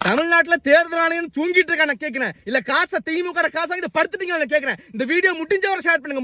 தமிழ்நாட்டுல தேர்தல் ஆணையம் தூங்கிட்டு இருக்கான கேட்கிறேன், இல்ல காசை திமுக காசை வாங்கிட்டு படுத்துட்டீங்க கேட்கிறேன். இந்த வீடியோ முடிஞ்சவரை ஷேர் பண்ணுங்க,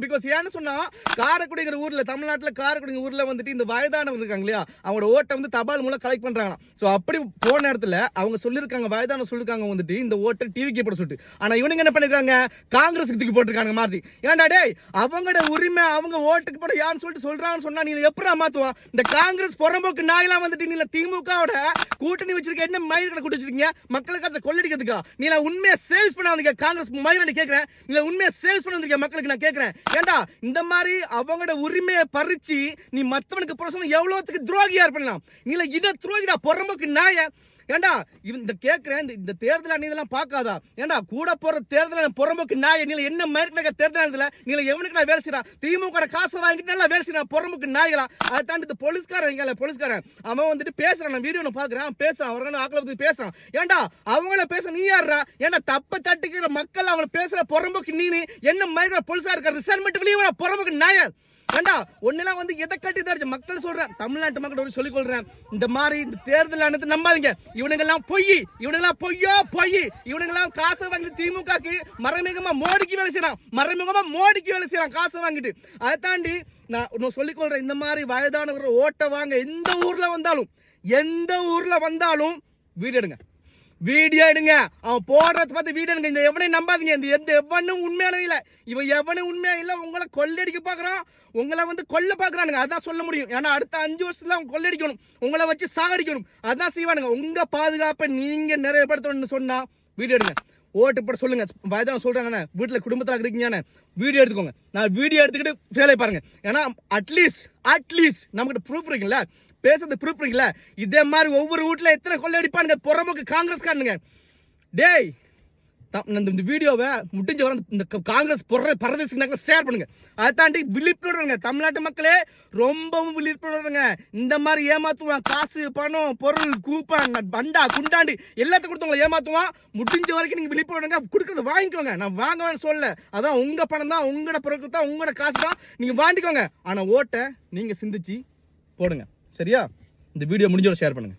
பிகாஸ் ஏன்னு சொன்னா காரைக்குடிங்கிற ஊர்ல, தமிழ்நாட்டுல காரைக்குடிங்கிற ஊர்ல வந்துட்டு இந்த வயதானவங்க இருக்காங்க இல்லையா, அவங்களோட ஓட்டை வந்து தபால் மூலம் கலெக்ட் பண்றாங்க. சோ அப்படி போன இடத்துல அவங்க சொல்லிருக்காங்க, வயதான சொல்லிருக்காங்க வந்துட்டு இந்த ஓட்டை டிவிக்கு போட சொல்லிட்டு. ஆனா இவனுங்க என்ன பண்ணிருக்காங்க, காங்கிரஸுக்கு தூக்கி போட்டிருக்காங்க மாத்தி. ஏன்டா டேய், அவங்களோட உரிமை அவங்க ஓட்டுக்கு போட யான்னு சொல்லிட்டு சொல்றாங்கன்னு சொன்னா நீங்க எப்படி மாத்துவா? இந்த காங்கிரஸ் புறம்போக்கு நாயெல்லாம் வந்துட்டு நீங்க திமுகவோட கூட்டணி வச்சிருக்க என்ன மயில்களை குடிச்சிருக்கீங்க? மக்களுக்கு கொள்ளடிக்கிறதுக்கா? நீ உண்மையை சேல்ஸ் பண்ண வந்தீங்க காங்கிரஸ் மயில கேட்கிறேன். நீ உண்மையை சேல்ஸ் பண்ண வந்தீங்க மக்களுக்கு நான் கேட்கிறேன். ஏண்டா இந்த மாதிரி அவங்களோட உரிமையை பறிச்சு நீ மத்தவனுக்கு பிரச்சனை எவ்வளவுக்கு துரோகியா இருப்பலாம்? நீ இட துரோகிடா, புறம்போக்கு நாய. ஏண்டா இந்த கேட்கிறேன், இந்த தேர்தல் அணிதெல்லாம் பார்க்காதா? ஏண்டா கூட போற தேர்தல் புறம்போக்கு நாய, நீ என்ன மாதிரி தேர்தல் நீ எவனுக்கு நான் வேலை செய்யறான்? திமுக காசு வாங்கிட்டு நல்லா வேலை செய்யறான் புறம்போக்கு நாய்களா? அதை தாண்டி இந்த போலீஸ்காரன் அவன் வந்துட்டு பேசுறான், நான் வீடியோ பாக்குறான், பேசுறான், அவர்கள் ஆக்களை பத்தி பேசுறான். ஏண்டா அவங்கள பேச நீ யாரா? ஏண்டா தப்ப தட்டிக்கிற மக்கள் அவங்களை பேசுற புறம்போக்கு நீ என்ன மாதிரி போலீஸா இருக்க? ரிசர்மெண்ட் வெளியே பொறம்போக்கு நாய. ஏண்டா ஒன்னெல்லாம் வந்து எதை கட்டி தான் மக்கள் சொல்றேன், தமிழ்நாட்டு மக்கள் சொல்லிக் கொள்றேன், இந்த மாதிரி இந்த தேர்தல் ஆனது நம்பாதீங்க. இவனுங்கெல்லாம் பொய், இவனுங்கெல்லாம் காசை வாங்கிட்டு திமுகக்கு மறைமுகமா மோடிக்கு வேலை செய்யறான், காசை வாங்கிட்டு. அதை தாண்டி நான் சொல்லிக் கொள்றேன், இந்த மாதிரி வயதானவர்கள் ஓட்ட வாங்க எந்த ஊர்ல வந்தாலும் வீடியோ எடுங்க, அவன் போடுறத பார்த்து வீடியோ எடுங்க. இந்த எவனையும் நம்பாதீங்க, இந்த எந்த எவனும் உண்மையான இல்ல, இவன் எவனும் உண்மையா இல்ல. உங்களை கொள்ளடிக்க பாக்குறான், உங்களை வந்து கொல்ல பாக்குறானுங்க, அதான் சொல்ல முடியும். ஏன்னா அடுத்த 5 வருஷத்துல அவங்க கொள்ளடிக்கணும், உங்களை வச்சு சாகடிக்கணும், அதான் செய்வானுங்க. உங்க பாதுகாப்பை நீங்க நிறைவேற்றணும்னு சொன்னா வீடியோ எடுங்க, ஓட்டு போட சொல்லுங்க. வயதான சொல்றாங்க வீட்டுல குடும்பத்துல இருக்கீங்க, வீடியோ எடுத்துக்கோங்க. நான் வீடியோ எடுத்துக்கிட்டு வேலையை பாருங்க. ஏன்னா அட்லீஸ்ட் நமக்கு ப்ரூஃப் இருக்குல்ல, பேசுறது ப்ரூஃப் இருக்குல்ல. இதே மாதிரி ஒவ்வொரு வீட்டுல எத்தனை கொள்ளை அடிப்பானுங்க புறம்போக்கு காங்கிரஸ்காரனுங்க. டேய் இந்த வீடியோவை முடிஞ்ச வர இந்த காங்கிரஸ் பரதேசிக்கு ஷேர் பண்ணுங்க. அதை தாண்டி விழிப்புணர்வுங்க, தமிழ்நாட்டு மக்களே ரொம்பவும் விழிப்புணர்வுங்க. இந்த மாதிரி ஏமாத்துவான், காசு பணம் பொருள் கூப்பன் பண்டா குண்டாண்டி எல்லாத்தையும் கொடுத்தவங்களை ஏமாத்துவான். முடிஞ்ச வரைக்கும் நீங்க விழிப்புணர்வுங்க, கொடுக்கறது வாங்கிக்கோங்க. நான் வாங்கவேன்னு சொல்ல, அதான் உங்க பணம் தான், உங்களோட பொருட்கள் தான், உங்களோட காசு தான், நீங்க வாங்கிக்கோங்க. ஆனா ஓட்டை நீங்க சிந்திச்சு போடுங்க, சரியா? இந்த வீடியோ முடிஞ்சோட ஷேர் பண்ணுங்க.